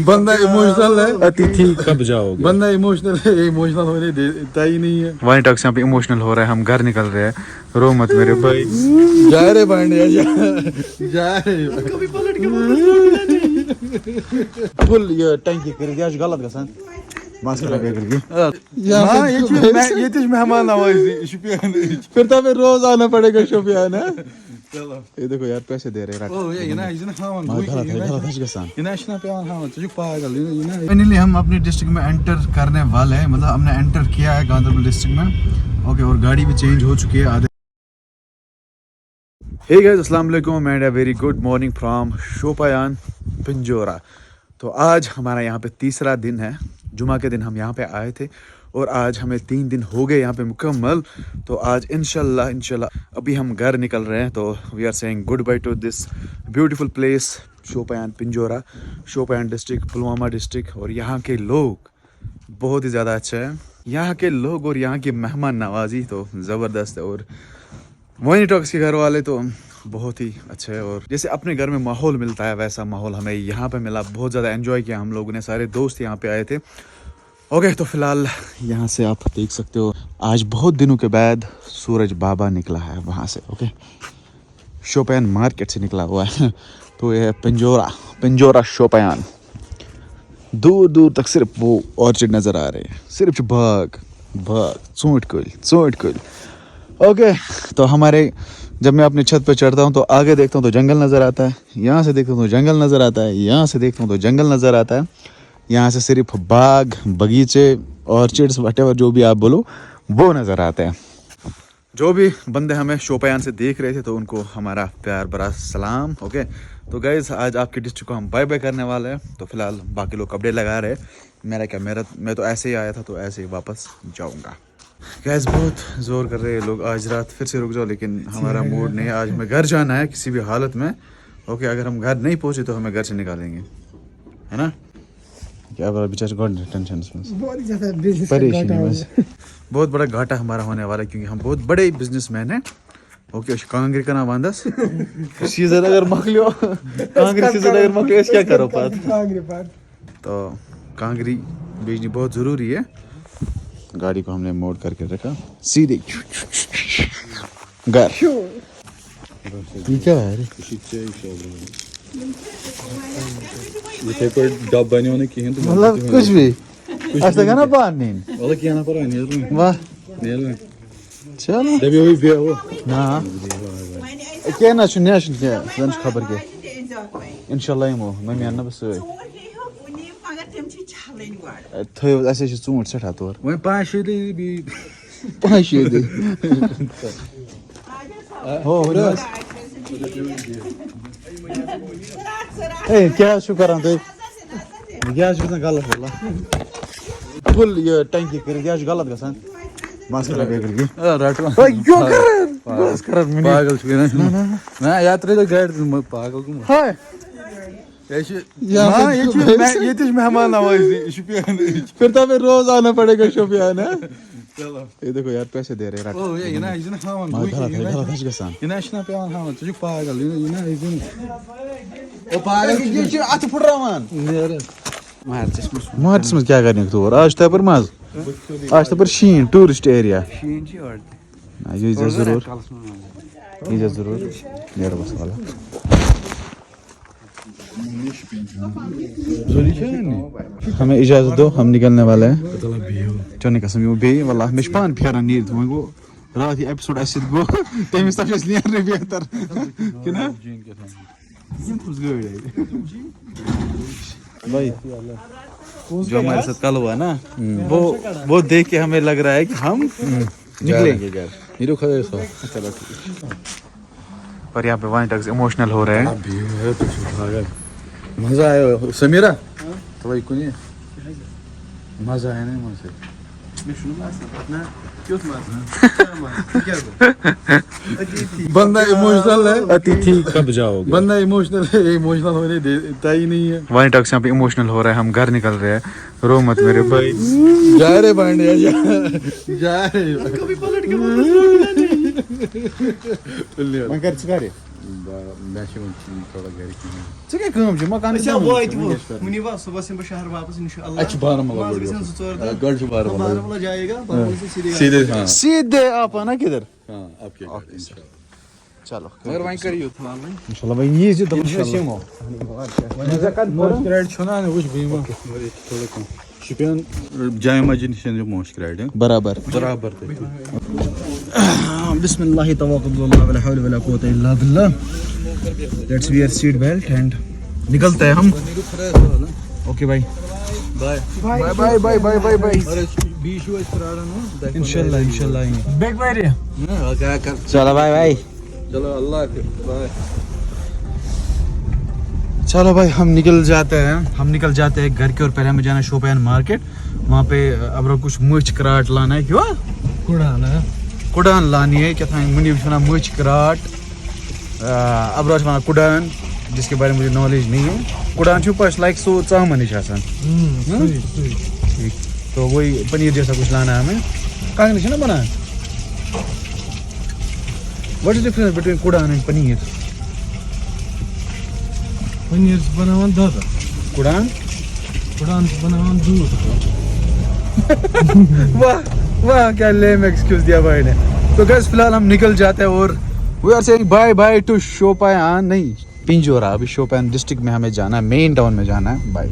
बंदा इमोशनल है। अतिथि कब जाओगे? बंदा इमोशनल है, इमोशनल होने देता ही नहीं है। वाइन टॉक्स यहाँ पे इमोशनल हो रहा है, हम घर निकल रहे हैं, रो मत मेरे भाई। जा रहे भांडिया जा रहे फुल ये टंकी कर दिया गलत गसान मास्क लगा करके ये मेहमान नवाजी शोपियान। फिर तो हमें रोज आना पड़ेगा शोपियान है। चलो ये देखो यार पैसे दे रहे हैं। ओ ये ना हावन गलत गसान पागल फाइनली हम अपने डिस्ट्रिक्ट में एंटर करने वाले हैं, मतलब हमने एंटर किया है गांधरबल डिस्ट्रिक्ट में। ओके, और गाड़ी भी चेंज हो चुकी है आधे। हे गाइस, अस्सलाम वालेकुम and a very good morning from Shopian Pinjora. तो आज हमारा यहाँ पे तीसरा दिन है। जुमा के दिन हम यहाँ पे आए थे और आज हमें 3 दिन हो गए यहाँ पे मुकम्मल। तो आज इंशाल्लाह अभी हम घर निकल रहे हैं। तो we are saying goodbye to this beautiful place Shopian Pinjora, Shopian district, Pulwama district. और यहाँ के लोग बहुत ही ज़्यादा अच्छे हैं। यहाँ के लोग और यहाँ की मेहमान नवाजी तो ज़बरदस्त है। और वाइन टॉक्स के घर वाले तो बहुत ही अच्छे है। और जैसे अपने घर में माहौल मिलता है वैसा माहौल हमें यहाँ पे मिला। बहुत ज़्यादा एंजॉय किया हम लोगों ने, सारे दोस्त यहाँ पे आए थे। ओके, तो फिलहाल यहाँ से आप देख सकते हो आज बहुत दिनों के बाद सूरज बाबा निकला है वहाँ से। ओके, शोपियान मार्केट से निकला हुआ है। तो ये है पिंजोरा शोपियान। दूर दूर तक सिर्फ वो ऑर्चिड नज़र आ रहे हैं, सिर्फ बाग ऊँट कुल। ओके, तो हमारे जब मैं अपनी छत पे चढ़ता हूँ तो आगे देखता हूँ तो जंगल नज़र आता है, यहाँ से देखता हूँ तो जंगल नज़र आता है, यहाँ से देखता हूँ तो जंगल नज़र आता है। यहाँ से सिर्फ बाग, बगीचे, ऑर्चिड्स, व्हाटएवर जो भी आप बोलो वो नज़र आते हैं। जो भी बंदे हमें शोपियान से देख रहे थे तो उनको हमारा प्यार भरा सलाम। ओके, तो गाइस आज आपके डिस्ट्रिक्ट को हम बाय बाय करने वाले हैं। तो फिलहाल बाकी लोग कपड़े लगा रहे हैं। मैं तो ऐसे ही आया था तो ऐसे ही वापस जाऊँगा। गैस बहुत जोर कर रहे हैं लोग, आज रात फिर से रुक जाओ, लेकिन हमारा मूड नहीं है। आज हमें घर जाना है किसी भी हालत में। ओके, अगर हम घर नहीं पहुंचे तो हमें घर से निकालेंगे, है ना? क्या बेचारे गॉड टेंशन में परेशानी बस बहुत बड़ा घाटा हमारा होने वाला है क्योंकि हम बहुत बड़े बिजनेसमैन हैं। ओके, कांगरी का नाम वंदस सीजन अगर मकलियो कांगरी सीजन अगर मकलियो क्या करो पात। तो कांगरी बेचनी बहुत ज़रूरी है। गाड़ी को हमने मोड़ करके रखा सीधे घर। ये क्या है? ये कोई डब्बा नहीं होने की तो मतलब कुछ भी ऐसा करना पानी वाला किया ना पड़ा नहीं वाह नहीं चलो जब ये भी वो ना क्या ना सुनिया सुन खबर के इंशाल्लाह यमो मम्मी अन्ना बस थयो ऐसे चूंट सठा तोर वही 5 भी 5 हो रे ए क्या शुक्र है तो क्या शुक्र गलत बोला फुल ये टंकी कर दिया गलत गसान मास्क लगा करके राट यो कर बस कर पागल छु ना यात्रा तो गाड़ी पागल को हाय ये मेहमान नवाजी शोपियान। फिर तो हमें रोज आना पड़ेगा शोपियान है। चलो ये देखो यार पैसे दे रहे हैं। ओ ये ना हावन गलत गसान ये ना पेवन हावन छु पागल ये ना ओ पागल ये छु अत फुटरावन नेर मार्च में क्या करने तो आज तक पर मज आज तक पर शीन टूरिस्ट एरिया शीन छी और ना ये जरूर यार बस वाला हमें इजाजत दो, हम निकलने वाले हैं। चलने कसम यो बे वल्लाह मैं पान फेरन नीर तो वो रात ही एपिसोड ऐसे गो तमिस तक लिया रे बेहतर कि ना ये कुछ गए भाई जो हमारे साथ कल हुआ ना वो देख के हमें लग रहा है कि हम निकलेंगे घर। हीरो खड़े सो चलो ठीक। और यहाँ पे वाइन टॉक्स इमोशनल हो रहे हैं। अभी है तो पागल मजा आया समीरा तो भाई कोई मजा आया नहीं मुझे बंदा इमोशनल है। अतिथि कब जाओगे? बंदा इमोशनल है, इमोशनल होने देता ही नहीं है। वाइन टॉक्स यहाँ पे इमोशनल हो रहा है, हम घर निकल रहे हैं, रो मत मेरे भाई। जा रहे भांडिया जा रहे मैं कर चुका रे मैं थोड़ा घर चे क्या काम छ मकान अच्छा वाइट मुनीवा सुबह से शहर वापस इंशाल्लाह अच्छा बारामूला गढ़ बारामूला जाएगा बारामूला से सीधे सीधे हाँ सीधे आप आना किधर हाँ आपके घर इंशाल्लाह चलो मगर वहीं करियो इंशाल्लाह भाई ये जो दम शेमो मोस्क्राइड छना वुच बीमा थोड़ा कम शुपियन जाय मस्जिद निश मोस्क्राइड बराबर बराबर बिस्मिल्लाह तवक्कुल वला हौल वला कुव्वता इल्ला बिल्लाह let's wear seat belt and निकलते हैं हम ओके भाई bye bye bye bye bye bye bye अरे बीच हुआ इस इंशाल्लाह इंशाल्लाह आएंगे बैक बाय रे क्या कर चलो बाय बाय चलो अल्लाह के बाय चलो भाई हम निकल जाते हैं घर के और पहले हमें जाना है शोपियान मार्केट वहाँ पे अब कुछ मुछ कराट लाना है क्यों कुडान लानी है क्या था मुझे सुना मुछ कराट अब वना कुडान जिसके बारे में मुझे नॉलेज नहीं है कुडान छुपा लाइक सो चामन ठीक तो वही पनीर जैसा कुछ लाना है हमें कहाँ निशाना बना है व्हाट इज डिफरेंस बिटवीन कुडान एंड पनीर पनीर बनावन दादा कुडान बनावन दूध वाह वाह क्या लेम एक्सक्यूज दिया भाई ने तो गाइस फिलहाल हम निकल जाते हैं और we are saying bye bye to Shopian नहीं पिंजोरा अभी शोपियान डिस्ट्रिक्ट में हमें जाना है मेन टाउन में जाना है बाय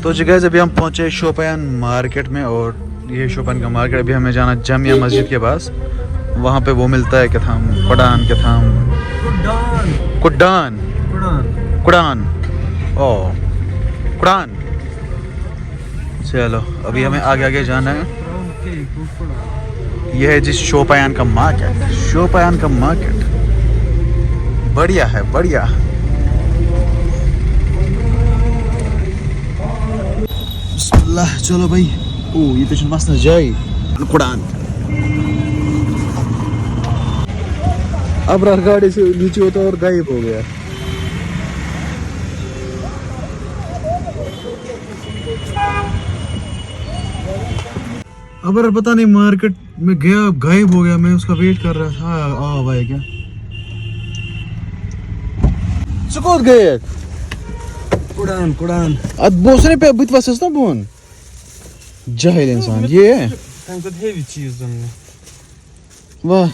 तो जी गाइस अभी हम पहुंचे शोपियान मार्केट में और ये शोपियान का मार्केट अभी हमें जाना जामिया मस्जिद के पास वहाँ पे वो मिलता है क्या था पठान क्या था कुडान कुडान ओ कुडान चलो अभी हमें आगे आगे जाना है यह है जिस शोपियान का मार्केट बढ़िया है बढ़िया बिस्मिल्लाह चलो भाई ओ ये तो मस्त जाए कुरान अब गाड़ी से नीचे होता और गायब हो गया अब पता नहीं मार्केट में गया गायब हो गया मैं उसका वेट कर रहा था आ भाई क्या सुकूत गए कुडान अद बोसने पे अभी तो ना बोन जाहिल इंसान ये है हेवी चीज हमने वाह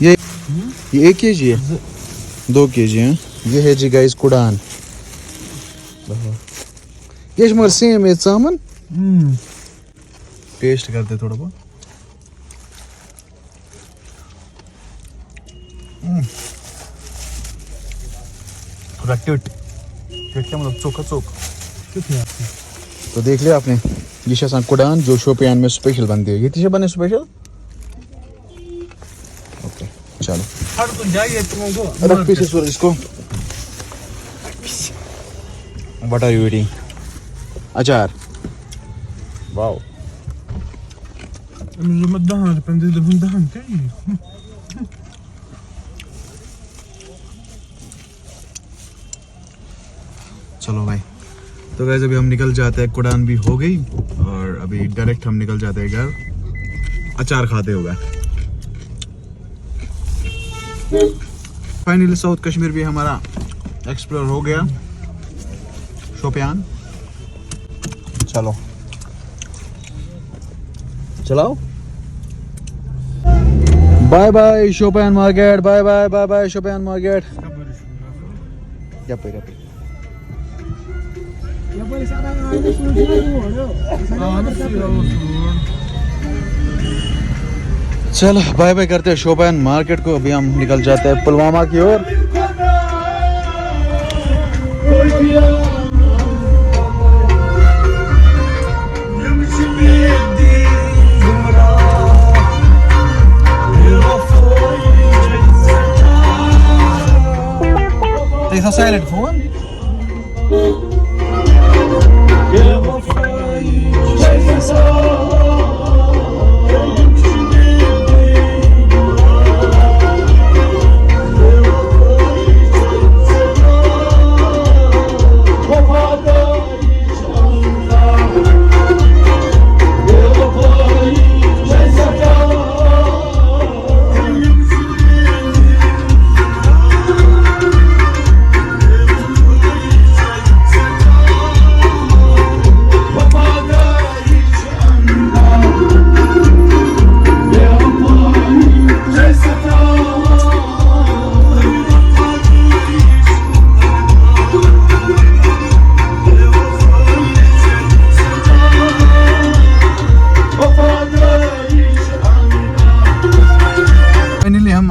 ये 1 kg है 2 kg है ये है जी गाइस कुडान ये मगर सेम है सामान टेस्ट करते थोड़ा बहुत थोड़ा टिट क्या मतलब चोखा चोक तो देख लिया आपने ये शासन कुडान जो शोपियान में स्पेशल बनती है ये तीसरे बने स्पेशल ओके चलो हर तो जाइए तुमको रख पीछे सूरज इसको व्हाट आर यू ईटिंग अचार वाओ मुझे मत दहन पंदे दहन कहीं चलो भाई तो गाइस अभी हम निकल जाते हैं कुडान भी हो गई और अभी डायरेक्ट हम निकल जाते हैं घर अचार खाते हुए फाइनली साउथ कश्मीर भी हमारा एक्सप्लोर हो गया शोपियान चलो चलाओ bye bye Shopian market bye bye bye bye Shopian market चलो बाय बाय करते हैं शोपियान मार्केट को। अभी हम निकल जाते हैं पुलवामा की ओर। Take a silent phone.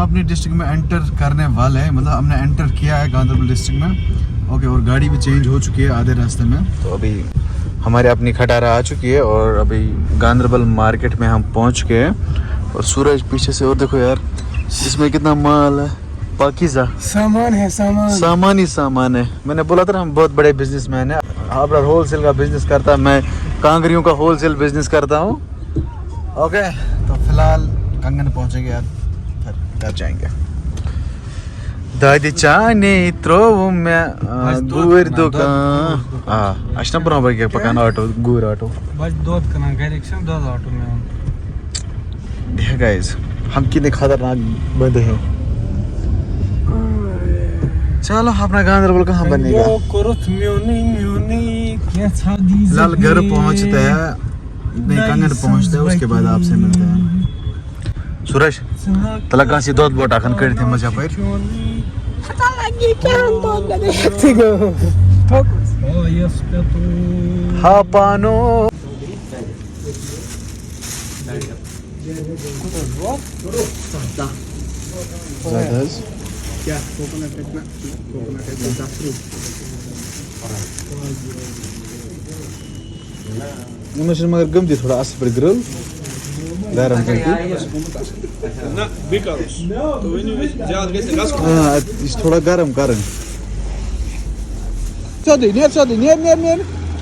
अपने डिस्ट्रिक्ट में एंटर करने वाले हैं, मतलब हमने एंटर किया है गांधरबल डिस्ट्रिक्ट में। ओके, और गाड़ी भी चेंज हो चुकी है आधे रास्ते में। तो अभी हमारे अपनी खटारा आ चुकी है और अभी गांधरबल मार्केट में हम पहुंच गए। और सूरज पीछे से, और देखो यार इसमें कितना माल है, पाकीज़ा सामान है, सामान ही सामान है। मैंने बोला था ना हम बहुत बड़े बिजनेसमैन है। आप होलसेल का बिजनेस करता है, मैं कांगरियों का होलसेल बिजनेस करता हूँ। ओके, तो फिलहाल कंगन पहुंचेंगे यार, फिर घर जाएंगे। दादी चाने त्रो में गुर दुकान अच्छा बना भाई पकान ऑटो गुर ऑटो बस दूध कना डायरेक्शन दूध ऑटो में। देखा गाइस हम कितने खतरनाक बंदे हैं। चलो अपना गांधरबल कहाँ बनेगा। फिलहाल घर पहुँचते हैं, कंगन पहुँचते हैं, उसके बाद आपसे मिलते हैं। सूरज तला कहाँ से दूध बोट आखन कर थे मजा पर हाँ पानो क्या कोकोनट है ना, कोकोनट है 10 रुपये मगर गम दी थोड़ा अस पर ग्रिल गरम करके ना बिकॉज़ तो वन ज्यादा गैस गैस हाँ इस थोड़ा गरम करें। चल नियर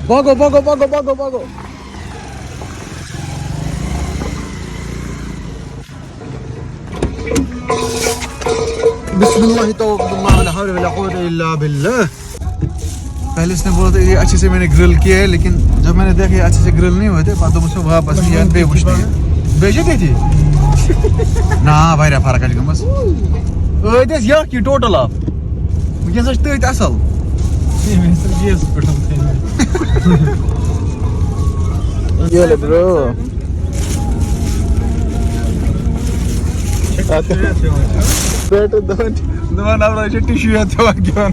भागो भागो भागो भागो भागो। बिस्मिल्लाह तवक्कलना ला हौला वला कुव्वता इल्ला बिल्लाह। पहले इसने बोला था ये अच्छे से मैंने ग्रिल किया है, लेकिन जब मैंने देखा ये अच्छे से ग्रिल नहीं हुए थे बाद तो मुझसे वापस नहीं यार बेवुश नहीं बेचे थे जी ना भाई रे फर्क है बस ओए दिस या की टोटल आप मुझे सच तो असल मैं सब ये पढ़ता हूं ये ले ब्रो बेट दोन आवराचे टिश्यू येतो घेऊन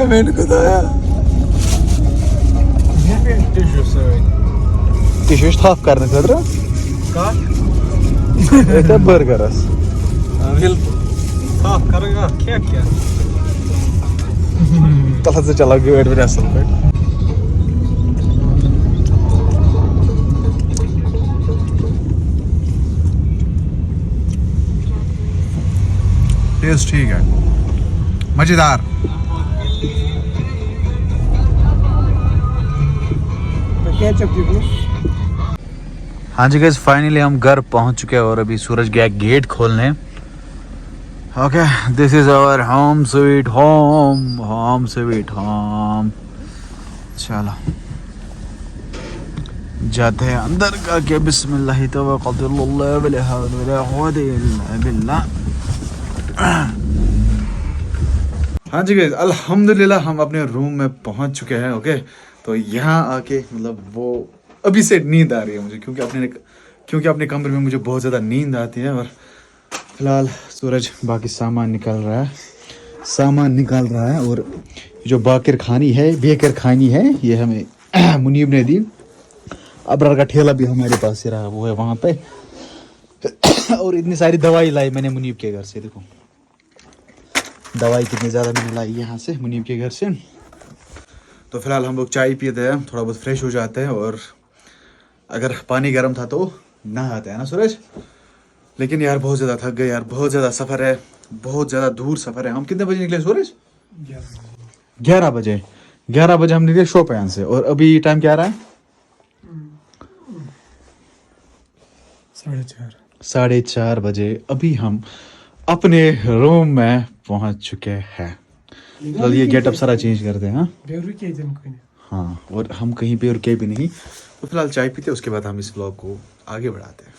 मैंने बताया टिश्यू साफ करने खतर का बर्गरस साफ करेगा क्या तला से चला गया वेट में असल पे टेस्ट ठीक है, मजेदार। हाँ जी गाइस फाइनली हम घर पहुंच चुके हैं और अभी सूरज गया गेट खोलने। Okay this is our home sweet home sweet home. चलो जाते हैं अंदर का के बिस्मिल्लाह तवक्कलतुल्लाह वला हौला वला कुव्वता इल्ला बिल्लाह। हाँ जी गाइस अल्हम्दुलिल्लाह हम अपने रूम में पहुंच चुके हैं। ओके तो यहाँ आके मतलब वो अभी से नींद आ रही है मुझे, क्योंकि अपने कमरे में मुझे बहुत ज़्यादा नींद आती है। और फिलहाल सूरज बाकी सामान निकल रहा है। सामान निकाल रहा है। और जो बेकर खानी है ये हमें मुनीब ने दी। अबरार का ठेला भी हमारे पास ही रहा, वो है वहाँ पे। और इतनी सारी दवाई लाई मैंने मुनीब के घर से, देखो दवाई कितनी ज़्यादा मैंने लाई यहाँ से मुनीब के घर से। तो फिलहाल हम लोग चाय पीते हैं, थोड़ा बहुत फ्रेश हो जाते हैं। और अगर पानी गर्म था तो नहाते हैं ना सूरज। लेकिन यार बहुत ज़्यादा थक गए यार, बहुत ज़्यादा सफ़र है, बहुत ज़्यादा दूर सफ़र है। हम कितने बजे निकले सूरज? 11 बजे। 11 बजे हम निकले शोपियान से। और अभी टाइम क्या रहा है? 4:30 बजे। अभी हम अपने रूम में पहुंच चुके हैं। चल ये गेटअप सारा चेंज करते हैं। हाँ, और हम कहीं पे रुके भी नहीं। तो फिलहाल चाय पीते, उसके बाद हम इस ब्लॉग को आगे बढ़ाते हैं।